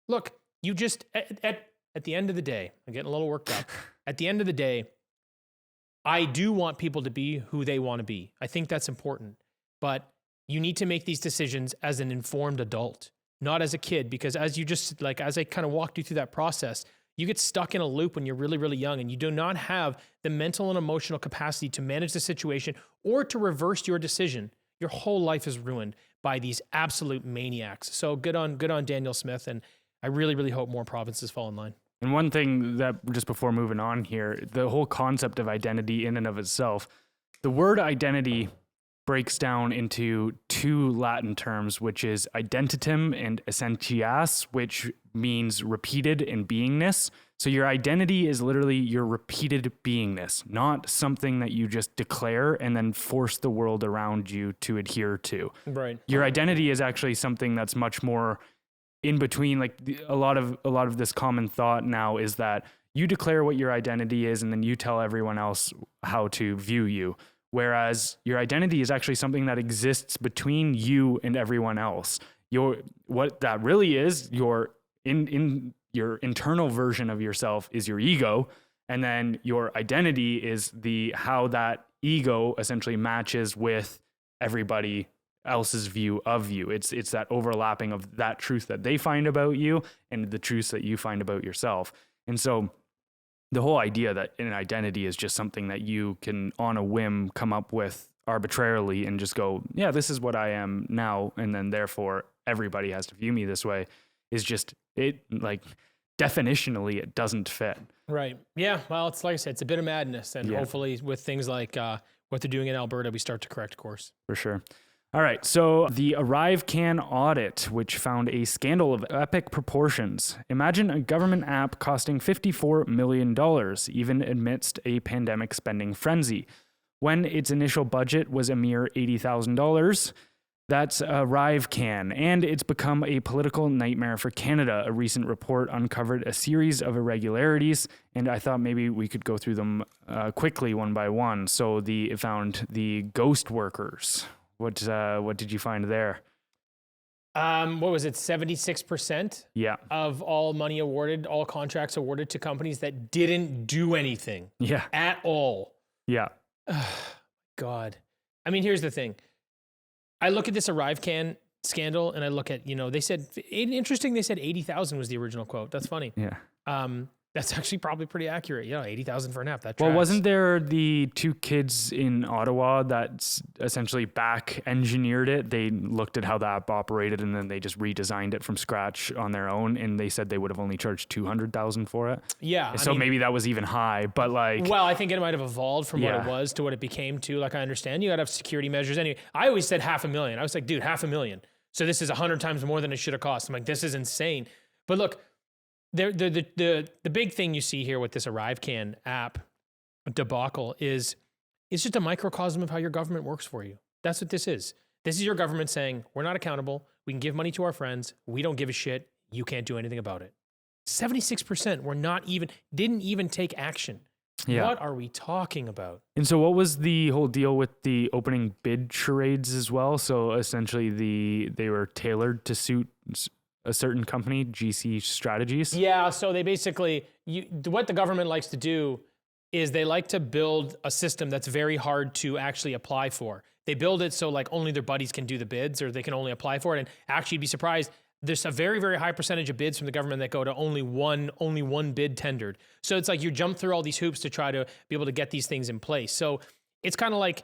A: look, you just, at the end of the day, I'm getting a little worked up. At the end of the day, I do want people to be who they want to be. I think that's important. But you need to make these decisions as an informed adult, not as a kid, because as I kind of walked you through that process, you get stuck in a loop when you're really, really young and you do not have the mental and emotional capacity to manage the situation or to reverse your decision. Your whole life is ruined by these absolute maniacs. So good on Daniel Smith. And I really, really hope more provinces fall in line.
B: And one thing that, just before moving on here, the whole concept of identity in and of itself, the word identity breaks down into two Latin terms, which is identitum and essentias, which means repeated and beingness. So your identity is literally your repeated beingness, not something that you just declare and then force the world around you to adhere to.
A: Right.
B: Your identity is actually something that's much more in between. Like a lot of this common thought now is that you declare what your identity is and then you tell everyone else how to view you. Whereas your identity is actually something that exists between you and everyone else. What that really is, your internal version of yourself is your ego, and then your identity is how that ego essentially matches with everybody else's view of you. It's that overlapping of that truth that they find about you and the truths that you find about yourself. And so the whole idea that an identity is just something that you can on a whim come up with arbitrarily and just go, yeah, this is what I am now, and then therefore everybody has to view me this way, is just, it like definitionally it doesn't fit.
A: Right. Yeah. Well, it's like I said, it's a bit of madness, and hopefully with things like what they're doing in Alberta, we start to correct course.
B: For sure. All right, so the ArriveCan audit, which found a scandal of epic proportions. Imagine a government app costing $54 million, even amidst a pandemic spending frenzy. When its initial budget was a mere $80,000, that's ArriveCan, and it's become a political nightmare for Canada. A recent report uncovered a series of irregularities, and I thought maybe we could go through them quickly one by one. So it found the ghost workers. What did you find there?
A: What was it? 76% of all money awarded, all contracts awarded to companies that didn't do anything at all.
B: Yeah.
A: God. I mean, here's the thing. I look at this ArriveCan scandal and I look at, they said 80,000 was the original quote. That's funny.
B: Yeah.
A: That's actually probably pretty accurate. 80,000 for an app. That tracks.
B: Well, wasn't there the two kids in Ottawa that essentially back engineered it? They looked at how the app operated and then they just redesigned it from scratch on their own. And they said they would have only charged $200,000 for it.
A: Yeah.
B: So maybe that was even high, but
A: well, I think it might have evolved from what it was to what it became to. Like, I understand you got to have security measures. Anyway, I always said $500,000. I was like, dude, $500,000. So this is 100 times more than it should have cost. I'm like, this is insane. But look, the big thing you see here with this ArriveCan app debacle is it's just a microcosm of how your government works for you. That's what this is. This is your government saying, we're not accountable. We can give money to our friends. We don't give a shit. You can't do anything about it. 76% didn't even take action.
B: Yeah.
A: What are we talking about?
B: And so what was the whole deal with the opening bid charades as well? So essentially they were tailored to suit a certain company, GC Strategies.
A: Yeah, so they basically, what the government likes to do is they like to build a system that's very hard to actually apply for. They build it so like only their buddies can do the bids, or they can only apply for it. And actually, you'd be surprised, there's a very, very high percentage of bids from the government that go to only one bid tendered. So it's like you jump through all these hoops to try to be able to get these things in place. So it's kind of like,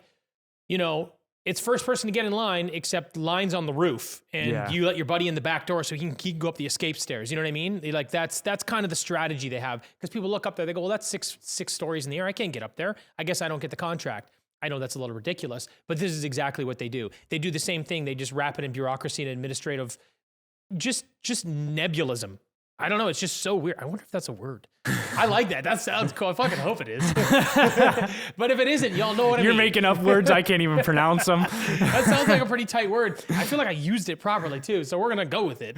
A: it's first person to get in line, except lines on the roof, and you let your buddy in the back door so he can go up the escape stairs. You know what I mean? Like that's kind of the strategy they have, because people look up there, they go, well, that's six stories in the air. I can't get up there. I guess I don't get the contract. I know that's a little ridiculous, but this is exactly what they do. They do the same thing. They just wrap it in bureaucracy and administrative, just nebulism. I don't know. It's just so weird. I wonder if that's a word. I like that. That sounds cool. I fucking hope it is. But if it isn't, y'all know what I mean.
B: You're making up words. I can't even pronounce them.
A: That sounds like a pretty tight word. I feel like I used it properly too. So we're going to go with it.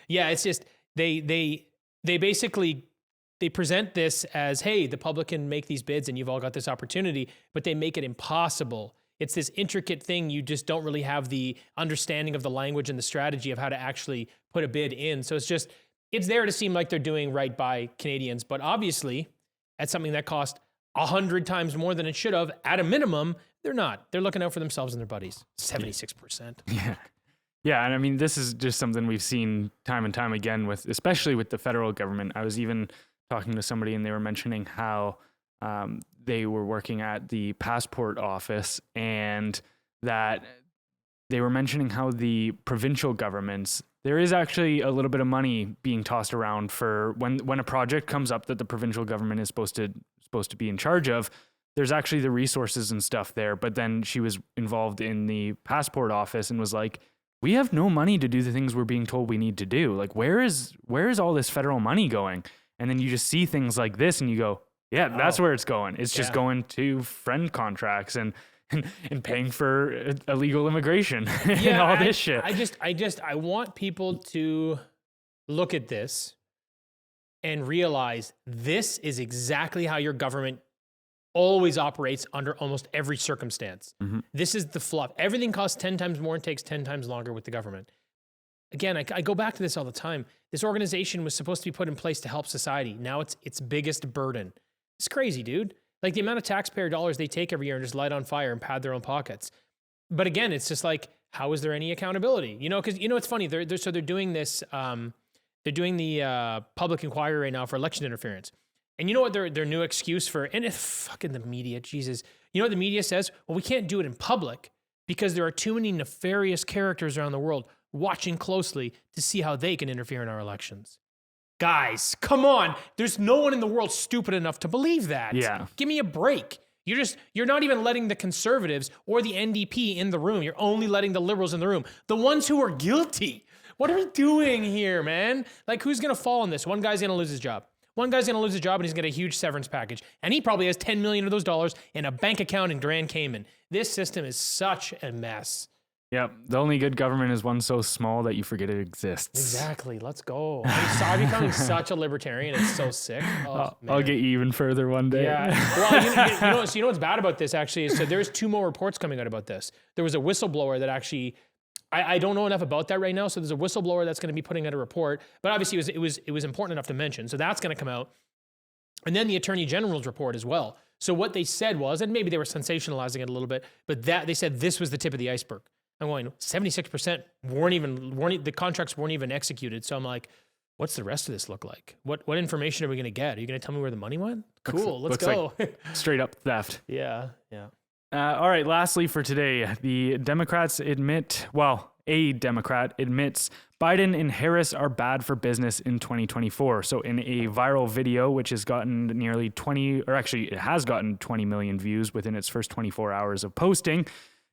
A: It's just, they basically, they present this as, hey, the public can make these bids and you've all got this opportunity, but they make it impossible. It's this intricate thing. You just don't really have the understanding of the language and the strategy of how to actually put a bid in. So it's there to seem like they're doing right by Canadians, but obviously at something that cost 100 times more than it should have, at a minimum, they're not. They're looking out for themselves and their buddies. 76%.
B: Yeah. Yeah, and I mean, this is just something we've seen time and time again especially with the federal government. I was even talking to somebody and they were mentioning how they were working at the passport office, and that they were mentioning how the provincial governments, there is actually a little bit of money being tossed around for when a project comes up that the provincial government is supposed to be in charge of. There's actually the resources and stuff there. But then she was involved in the passport office and was like, we have no money to do the things we're being told we need to do. Like, where is all this federal money going? And then you just see things like this and you go, yeah, that's where it's going. It's just going to friend contracts and paying for illegal immigration and all this shit.
A: I want people to look at this and realize this is exactly how your government always operates under almost every circumstance. Mm-hmm. This is the fluff. Everything costs 10 times more and takes 10 times longer with the government. Again, I go back to this all the time. This organization was supposed to be put in place to help society. Now it's its biggest burden. It's crazy, dude. Like the amount of taxpayer dollars they take every year and just light on fire and pad their own pockets. But again, it's just like, how is there any accountability? Because it's funny. They're doing this. They're doing the public inquiry right now for election interference. And you know what their new excuse for? And it's fucking the media, Jesus. You know what the media says? Well, we can't do it in public because there are too many nefarious characters around the world watching closely to see how they can interfere in our elections. Guys, come on. There's no one in the world stupid enough to believe that.
B: Yeah.
A: Give me a break. You're not even letting the conservatives or the NDP in the room. You're only letting the liberals in the room. The ones who are guilty. What are we doing here, man? Like, who's going to fall in this? One guy's going to lose his job. One guy's going to lose his job and he's going to get a huge severance package. And he probably has 10 million of those dollars in a bank account in Grand Cayman. This system is such a mess.
B: Yep. The only good government is one so small that you forget it exists.
A: Exactly. Let's go. I'm becoming such a libertarian. It's so sick.
B: I'll get you even further one day.
A: Yeah. Well, you know what's bad about this actually is, so there's 2 more reports coming out about this. There was a whistleblower that actually, I don't know enough about that right now. So there's a whistleblower that's going to be putting out a report, but obviously it was important enough to mention. So that's going to come out. And then the Attorney General's report as well. So what they said was, and maybe they were sensationalizing it a little bit, but that they said this was the tip of the iceberg. I'm going, 76% the contracts weren't even executed. So I'm like, what's the rest of this look like? What information are we going to get? Are you going to tell me where the money went? Cool, let's go.
B: Like straight up theft.
A: Yeah.
B: All right, lastly for today, the Democrats a Democrat admits Biden and Harris are bad for business in 2024. So in a viral video, which has gotten it has gotten 20 million views within its first 24 hours of posting,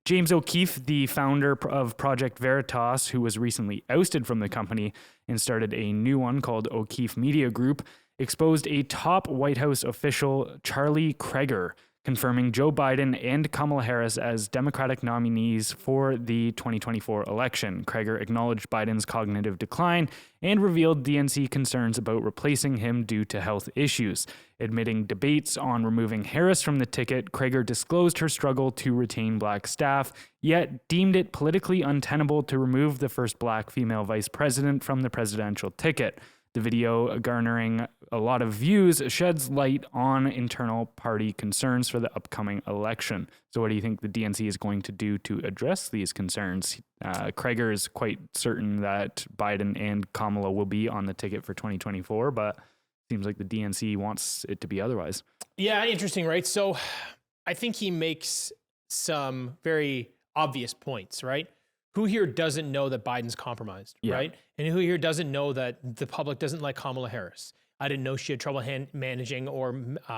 B: James O'Keefe, the founder of Project Veritas, who was recently ousted from the company and started a new one called O'Keefe Media Group, exposed a top White House official, Charlie Kreger, confirming Joe Biden and Kamala Harris as Democratic nominees for the 2024 election. Kreger acknowledged Biden's cognitive decline and revealed DNC concerns about replacing him due to health issues. Admitting debates on removing Harris from the ticket, Kreger disclosed her struggle to retain black staff, yet deemed it politically untenable to remove the first black female vice president from the presidential ticket. The video, garnering a lot of views, sheds light on internal party concerns for the upcoming election. So what do you think the DNC is going to do to address these concerns? Kreger is quite certain that Biden and Kamala will be on the ticket for 2024, but seems like the DNC wants it to be otherwise. Yeah,
A: interesting, right? So I think he makes some very obvious points, right? Who here doesn't know that Biden's compromised, right? And who here doesn't know that the public doesn't like Kamala Harris? I didn't know she had trouble managing or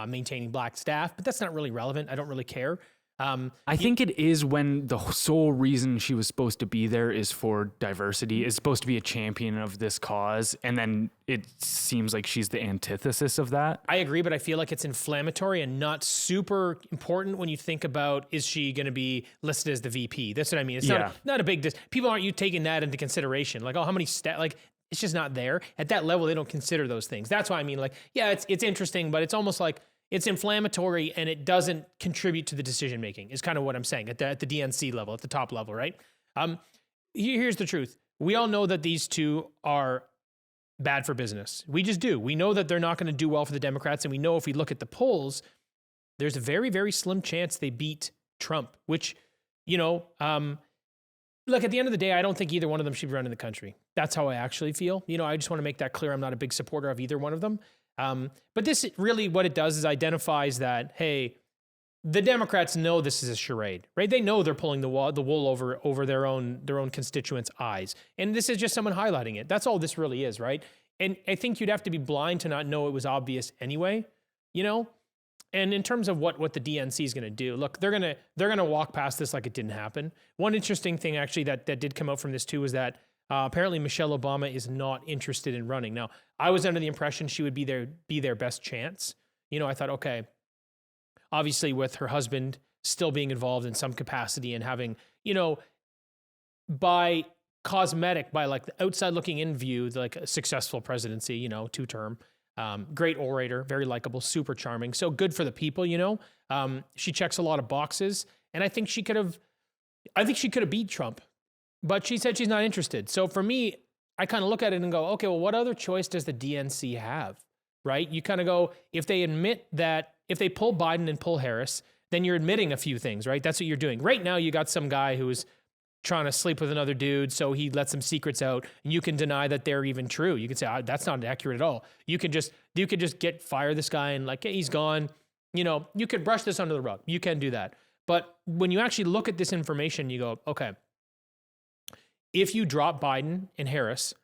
A: maintaining black staff, but that's not really relevant. I don't really care.
B: I think it is when the sole reason she was supposed to be there is for diversity, is supposed to be a champion of this cause, and then it seems like she's the antithesis of that.
A: I agree, but I feel like it's inflammatory and not super important when you think about, is she going to be listed as the VP? That's what I mean. It's not a big, people aren't you taking that into consideration. Like, oh, how many it's just not there. At that level, they don't consider those things. That's why I mean, like, yeah, it's interesting, but it's almost like, it's inflammatory and it doesn't contribute to the decision making is kind of what I'm saying at the DNC level, at the top level, right? Here's the truth. We all know that these two are bad for business. We just do. We know that they're not going to do well for the Democrats. And we know if we look at the polls, there's a very, very slim chance they beat Trump, which, look, at the end of the day, I don't think either one of them should be running the country. That's how I actually feel. I just want to make that clear. I'm not a big supporter of either one of them. But this really, what it does is identifies that, hey, the Democrats know this is a charade, right? They know they're pulling the wool over their own constituents' eyes. And this is just someone highlighting it. That's all this really is, right? And I think you'd have to be blind to not know it was obvious anyway, And in terms of what the DNC is going to do, look, they're going to walk past this like it didn't happen. One interesting thing actually that did come out from this too was that apparently Michelle Obama is not interested in running. Now, I was under the impression she would be their best chance. I thought, okay, obviously with her husband still being involved in some capacity and having, by like the outside looking in view, like a successful presidency, 2-term, great orator, very likable, super charming. So good for the people, she checks a lot of boxes. And I think she could have beat Trump. But she said she's not interested. So for me, I kind of look at it and go, okay, well, what other choice does the DNC have, right? You kind of go, if they admit that, if they pull Biden and pull Harris, then you're admitting a few things, right? That's what you're doing. Right now, you got some guy who's trying to sleep with another dude, so he lets some secrets out, and you can deny that they're even true. You can say, that's not accurate at all. You could just fire this guy and like, hey, he's gone. You could brush this under the rug. You can do that. But when you actually look at this information, you go, okay, if you drop Biden and Harris,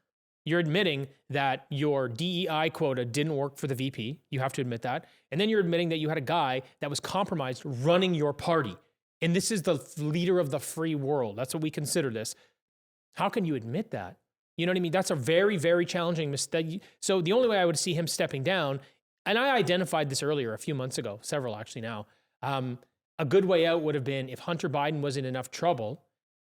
A: you're admitting that your DEI quota didn't work for the VP. You have to admit that. And then you're admitting that you had a guy that was compromised running your party. And this is the leader of the free world. That's what we consider this. How can you admit that? You know what I mean? That's a very, very challenging mistake. So the only way I would see him stepping down, and I identified this earlier, a few months ago, several actually now, a good way out would have been if Hunter Biden was in enough trouble,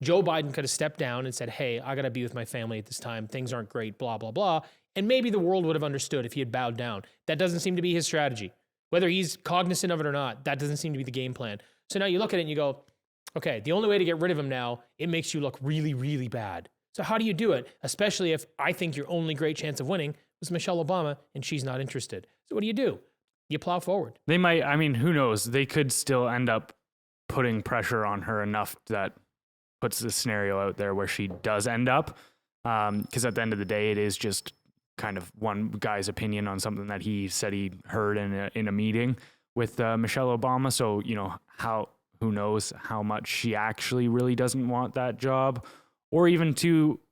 A: Joe Biden could have stepped down and said, hey, I got to be with my family at this time. Things aren't great, blah, blah, blah. And maybe the world would have understood if he had bowed down. That doesn't seem to be his strategy. Whether he's cognizant of it or not, that doesn't seem to be the game plan. So now you look at it and you go, okay, the only way to get rid of him now, it makes you look really, really bad. So how do you do it? Especially if I think your only great chance of winning was Michelle Obama and she's not interested. So what do? You plow forward.
B: They might, who knows? They could still end up putting pressure on her enough that puts the scenario out there where she does end up. Because at the end of the day, it is just kind of one guy's opinion on something that he said he heard in a meeting with Michelle Obama. So, who knows how much she actually really doesn't want that job. Or even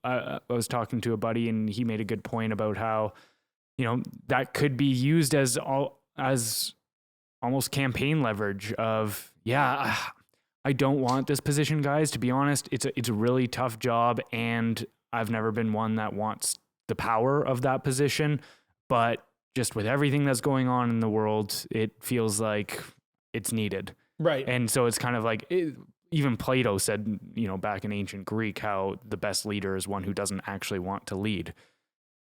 B: I was talking to a buddy and he made a good point about how, that could be used as almost campaign leverage of, I don't want this position, guys. To be honest, it's a really tough job, and I've never been one that wants the power of that position. But just with everything that's going on in the world, it feels like it's needed.
A: Right.
B: And so it's kind of like, even Plato said, back in ancient Greek, how the best leader is one who doesn't actually want to lead.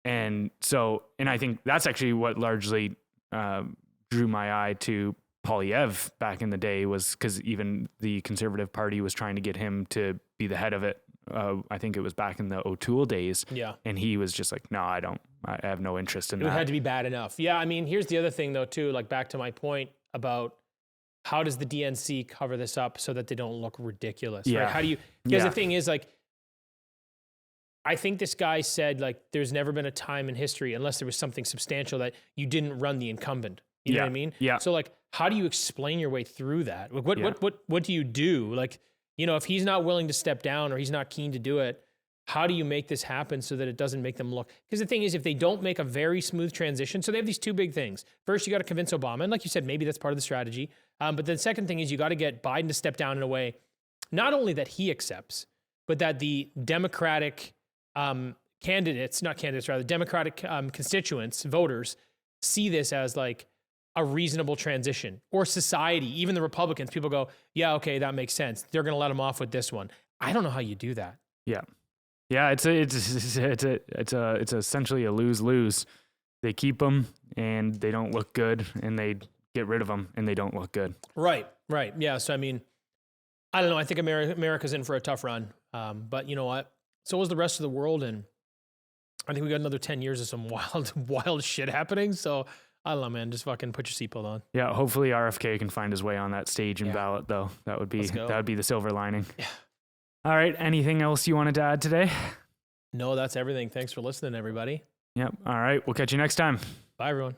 B: And I think that's actually what largely drew my eye to Polyev back in the day, was because even the Conservative Party was trying to get him to be the head of it. I think it was back in the O'Toole days. Yeah. And he was just like, no, I have no interest in that.
A: It had to be bad enough. Yeah. I mean, here's the other thing though, too, like back to my point about how does the DNC cover this up so that they don't look ridiculous? Yeah. Right? How do you, because the thing is, like, I think this guy said, like, there's never been a time in history, unless there was something substantial, that you didn't run the incumbent. You know what I mean? Yeah. So like, how do you explain your way through that? Like, what do you do? Like, if he's not willing to step down or he's not keen to do it, how do you make this happen so that it doesn't make them look? Because the thing is, if they don't make a very smooth transition, so they have these two big things. First, you got to convince Obama. And like you said, maybe that's part of the strategy. But the second thing is you got to get Biden to step down in a way, not only that he accepts, but that the Democratic Democratic constituents, voters, see this as like a reasonable transition. Or society, even the Republicans, people go, yeah, okay, that makes sense. They're going to let him off with this one. I don't know how you do that.
B: Yeah. Yeah, it's essentially a lose-lose. They keep them and they don't look good, and they get rid of them and they don't look good.
A: Right. Yeah. So I mean, I don't know. I think America's in for a tough run. But you know what? So is the rest of the world, and I think we got another 10 years of some wild shit happening. So I don't know, man. Just fucking put your seatbelt on.
B: Yeah. Hopefully RFK can find his way on that stage and ballot, though. That would be the silver lining. Yeah. All right. Anything else you wanted to add today?
A: No, that's everything. Thanks for listening, everybody.
B: Yep. All right. We'll catch you next time.
A: Bye, everyone.